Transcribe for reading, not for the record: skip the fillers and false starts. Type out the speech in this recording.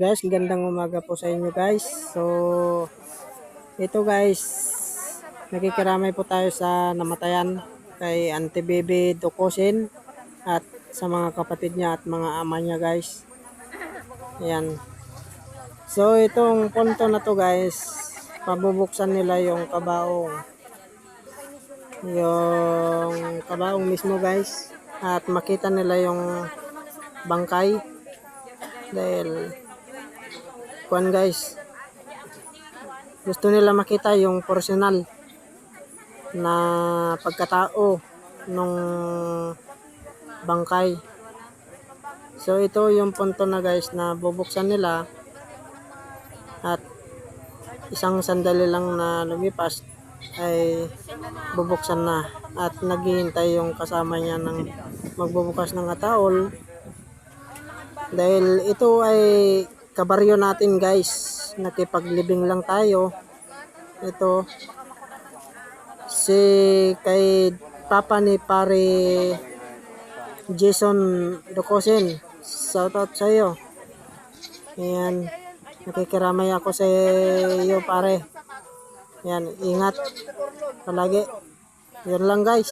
Guys, gandang umaga po sa inyo guys. So, ito guys, nakikiramay po tayo sa namatayan kay Auntie Baby Dukosin at sa mga kapatid niya at mga ama niya guys. Ayan. So, itong punto na to guys, pabubuksan nila yung kabaong. Yung kabaong mismo guys. At makita nila yung bangkay. Dahil kuan guys, gusto nila makita yung personal na pagkatao nung bangkay. So ito yung punto na guys na bubuksan nila at isang sandali lang na lumipas ay bubuksan na at naghihintay yung kasama niya ng magbubukas ng ataol dahil ito ay kabaryo natin guys, nakipaglibing lang tayo. Ito si kay papa ni pare Jason Dukosin, shout out sa iyo. Ayan, nakikiramay ako sa iyo pare. Ayan, ingat palagi. Yun lang guys.